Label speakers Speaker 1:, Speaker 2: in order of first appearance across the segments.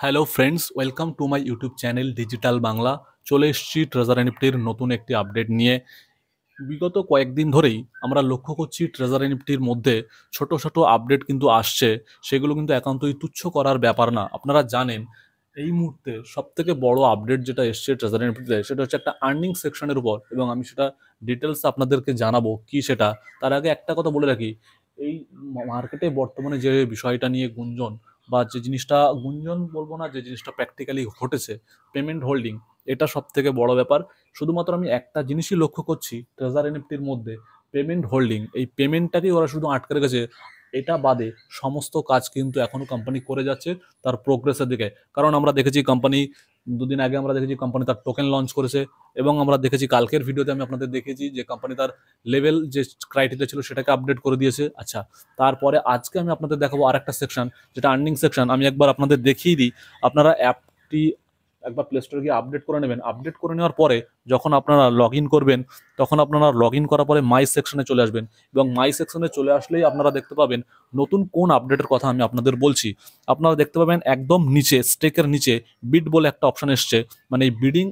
Speaker 1: Hello friends, welcome to my YouTube channel digital Bangla. চলে এসেছি treasure এনএফটির নতুন একটি আপডেট নিয়ে। বিগত কয়েকদিন ধরেই আমরা লক্ষ্য করছি ট্রেজার এনএফটির মধ্যে ছোট ছোট আপডেট কিন্তু আসছে। সেগুলো কিন্তু একান্তই তুচ্ছ করার ব্যাপার না। আপনারা জানেন এই মুহূর্তে সব থেকে বড় আপডেট যেটা এসছে ট্রেজার এনএফটিতে, সেটা হচ্ছে একটা আর্নিং সেকশনের উপর, এবং আমি সেটা ডিটেলস আপনাদেরকে জানাবো কি সেটা। তার আগে একটা কথা বলে রাখি, এই মার্কেটে বর্তমানে যে বিষয়টা নিয়ে গুঞ্জন, বা যে জিনিসটা গুঞ্জন বলবো না, যে জিনিসটা প্র্যাকটিক্যালি ঘটেছে, পেমেন্ট হোল্ডিং, এটা সব থেকে বড় ব্যাপার। শুধুমাত্র আমি একটা জিনিসই লক্ষ্য করছি ট্রেজার এনএফটির মধ্যে, পেমেন্ট হোল্ডিং। এই পেমেন্টটাকেই ওরা শুধু আটকে রেখেছে, এটা বাদে সমস্ত কাজ কিন্তু এখনো কোম্পানি করে যাচ্ছে তার প্রোগ্রেসের দিকে। কারণ আমরা দেখেছি কোম্পানি দুদিন আগে আমরা দেখেছি কোম্পানি তার টোকেন লঞ্চ করেছে, এবং আমরা দেখেছি কালকের ভিডিওতে আমি আপনাদের দেখেছি যে কোম্পানি তার লেভেল যে ক্রাইটেরিয়া ছিল সেটাকে আপডেট করে দিয়েছে। আচ্ছা, তারপরে আজকে আমি আপনাদের দেখাবো আরেকটা সেকশন, যেটা আর্নিং সেকশন। আমি একবার আপনাদের দেখিয়ে দিই। আপনারা অ্যাপটি একবার প্লে স্টোরে গিয়ে আপডেট করে নেবেন। আপডেট করে নেওয়ার পরে যখন আপনারা লগ ইন করবেন, তখন আপনারা লগ ইন করার পরে মাই সেকশনে চলে আসবেন, এবং মাই সেকশনে চলে আসলেই আপনারা দেখতে পাবেন নতুন কোন আপডেটের কথা আমি আপনাদের বলছি। আপনারা দেখতে পাবেন একদম নিচে, স্টেকের নিচে বিড বলে একটা অপশন এসছে। মানে এই বিডিং,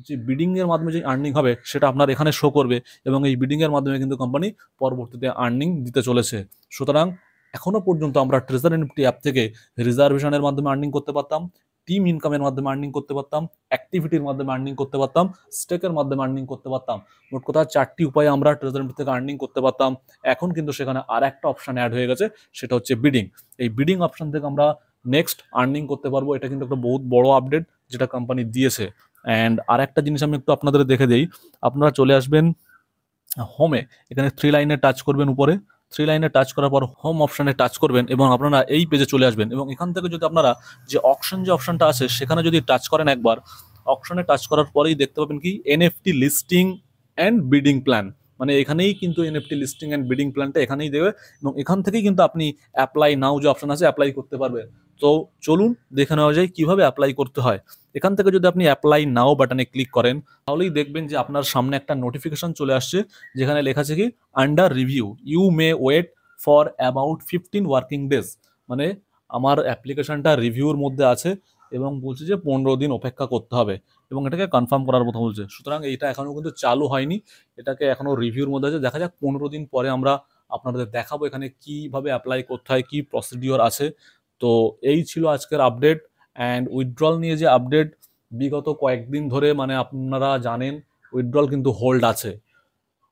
Speaker 1: যে বিডিং এর মাধ্যমে যে আর্নিং হবে সেটা আপনার এখানে শো করবে, এবং এই বিডিং এর মাধ্যমে কিন্তু কোম্পানি পরবর্তীতে আর্নিং দিতে চলেছে। সুতরাং এখনো পর্যন্ত আমরা ট্রেজার এনএফটি অ্যাপ থেকে রিজার্ভেশনের মাধ্যমে আর্নিং করতে পারতাম, টিম ইনকামের মাধ্যমে আর্নিং করতে পারতাম, অ্যাক্টিভিটির মাধ্যমে আর্নিং করতে পারতাম, স্টেকের মাধ্যমে আর্নিং করতে পারতাম। মোট কথা 4টি উপায়ে আমরা ট্রেজার এনএফটি থেকে আর্নিং করতে পারতাম। এখন কিন্তু সেখানে আর একটা অপশন অ্যাড হয়ে গেছে, সেটা হচ্ছে বিডিং। এই বিডিং অপশন থেকে আমরা নেক্সট আর্নিং করতে পারবো। এটা কিন্তু একটা বহুত বড় আপডেট যেটা কোম্পানি দিয়েছে। অ্যান্ড আর একটা জিনিস আমি একটু আপনাদের দেখে দিই। আপনারা চলে আসবেন হোমে, এখানে থ্রি লাইনে টাচ করবেন, উপরে থ্রি লাইনে টাচ করার পর হোম অপশানে টাচ করবেন, এবং আপনারা এই পেজে চলে আসবেন। এবং এখান থেকে যদি আপনারা যে অপশন, যে অপশনটা আছে সেখানে যদি টাচ করেন একবার, অপশনে টাচ করার পরেই দেখতে পাবেন কি NFT listing and bidding plan. মানে এখানেই কিন্তু এনএফটি লিস্টিং অ্যান্ড বিডিং প্ল্যানটা এখানেই দেবে, এবং এখান থেকেই কিন্তু আপনি অ্যাপ্লাই নাও যে অপশন আছে অ্যাপ্লাই করতে পারবেন। তো চলুন দেখে নেওয়া যায় কিভাবে অ্যাপ্লাই করতে হয়। এখান থেকে যদি আপনি অ্যাপ্লাই নাও বাটনে ক্লিক করেন, তাহলেই দেখবেন যে আপনার সামনে একটা নোটিফিকেশন চলে আসছে, যেখানে লেখা আছে কি under review, you may wait for about 15 working days. মানে আমার অ্যাপ্লিকেশনটা রিভিউর মধ্যে আছে, এবং বলছে যে 15 দিন অপেক্ষা করতে হবে, এবং এটাকে কনফার্ম করার কথা বলছে। সুতরাং এইটা এখনো কিন্তু চালু হয়নি, এটাকে এখনো রিভিউর মধ্যে আছে। দেখা যাক 15 দিন পরে আমরা আপনাদের দেখাবো এখানে কিভাবে অ্যাপ্লাই করতে হয়, কি প্রসিডিওর আছে। তো এই ছিল আজকের আপডেট। অ্যান্ড উইথড্রল নিয়ে যে আপডেট, বিগত কয়েকদিন ধরে মানে আপনারা জানেন উইথড্রল কিন্তু হোল্ড আছে।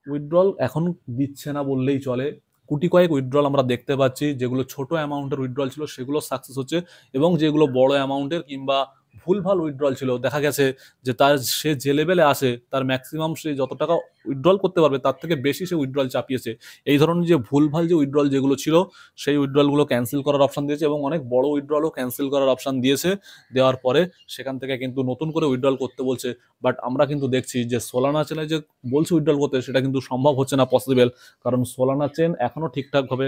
Speaker 1: উইথড্রল এখন দিচ্ছে না বললেই চলে। কোটি কয়েক উইথড্রল আমরা দেখতে পাচ্ছি, যেগুলো ছোট অ্যামাউন্টের উইথড্রল ছিল সেগুলো সাকসেস হচ্ছে, এবং যেগুলো বড় অ্যামাউন্টের কিংবা ভুলভাল উইথড্রল ছিল, দেখা গেছে যে তার সে যে লেভেলে আসে তার ম্যাক্সিমাম সে যত টাকা উইথড্রল করতে পারবে তার থেকে বেশি সে উইথড্রল চাপিয়েছে। এই ধরনের যে ভুলভাল যে উইথড্রল যেগুলো ছিল, সেই উইথড্রলগুলো ক্যান্সেল করার অপশন দিয়েছে, এবং অনেক বড় উইথড্রলও ক্যান্সেল করার অপশন দিয়েছে। দেওয়ার পরে সেখান থেকে কিন্তু নতুন করে উইথড্রল করতে বলছে। বাট আমরা কিন্তু দেখছি যে সোলানা চেনে যে বলছে উইথড্রল করতে, সেটা কিন্তু সম্ভব হচ্ছে না, পসিবল। কারণ সোলানা চেন এখনো ঠিকঠাকভাবে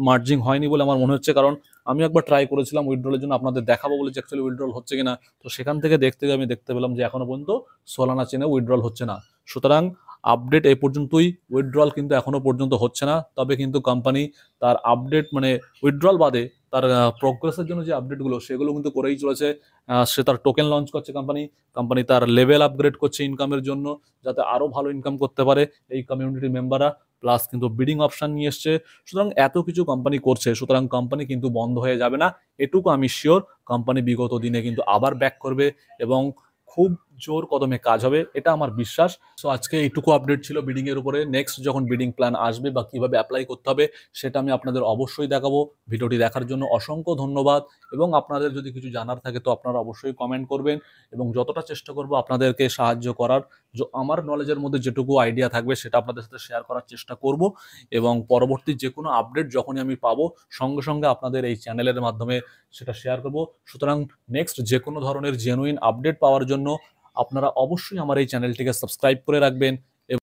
Speaker 1: মার্জিং হয়নি বলে আমার মনে হচ্ছে। কারণ আমি একবার ট্রাই করেছিলাম উইথড্রলের জন্য, আপনাদের দেখাবো বলে যে অ্যাকচুয়ালি উইথড্রল হচ্ছে কিনা। তো সেখান থেকে দেখতে গিয়ে আমি দেখতে পেলাম যে এখনো পর্যন্ত সোলানা চেনে উইথড্রল হচ্ছে না। সুতরাং আপডেট এই পর্যন্তই, উইথড্রল কিন্তু এখনো পর্যন্ত হচ্ছে না। তবে কিন্তু কোম্পানি তার আপডেট মানে উইথড্রল বাদে তার প্রোগ্রেসের জন্য যে আপডেটগুলো সেগুলো কিন্তু করেই চলেছে। সে তার টোকেন লঞ্চ করছে, কোম্পানি কোম্পানি তার লেভেল আপগ্রেড করছে ইনকামের জন্য, যাতে আরো ভালো ইনকাম করতে পারে এই কমিউনিটি মেম্বাররা। প্লাস কিন্তু বিডিং অপশন নিয়ে এসছে। সুতরাং এত কিছু কোম্পানি করছে, সুতরাং কোম্পানি কিন্তু বন্ধ হয়ে যাবে না, এটুকু আমি শিওর। কোম্পানি বিগত দিনে কিন্তু আবার ব্যাক করবে, এবং খুব জোর কদমে কাজ হবে, এটা আমার বিশ্বাস। সো আজকে এইটুকু আপডেট ছিল বিডিং এর উপরে। নেক্সট যখন বিডিং প্ল্যান আসবে বা কিভাবে অ্যাপ্লাই করতে হবে সেটা আমি আপনাদের অবশ্যই দেখাবো। ভিডিওটি দেখার জন্য অসংখ্য ধন্যবাদ, এবং আপনাদের যদি কিছু জানার থাকে তো আপনারা অবশ্যই কমেন্ট করবেন, এবং যতটা চেষ্টা করব আপনাদেরকে সাহায্য করার। আমার নলেজের মধ্যে যেটুকু আইডিয়া থাকবে সেটা আপনাদের সাথে শেয়ার করার চেষ্টা করব, এবং পরবর্তী যে কোনো আপডেট যখনই আমি পাবো সঙ্গে সঙ্গে আপনাদের এই চ্যানেলের মাধ্যমে সেটা শেয়ার করব। সুতরাং নেক্সট যে কোনো ধরনের জেনুইন আপডেট পাওয়ার জন্য আপনারা অবশ্যই আমার এই চ্যানেলটিকে সাবস্ক্রাইব করে রাখবেন,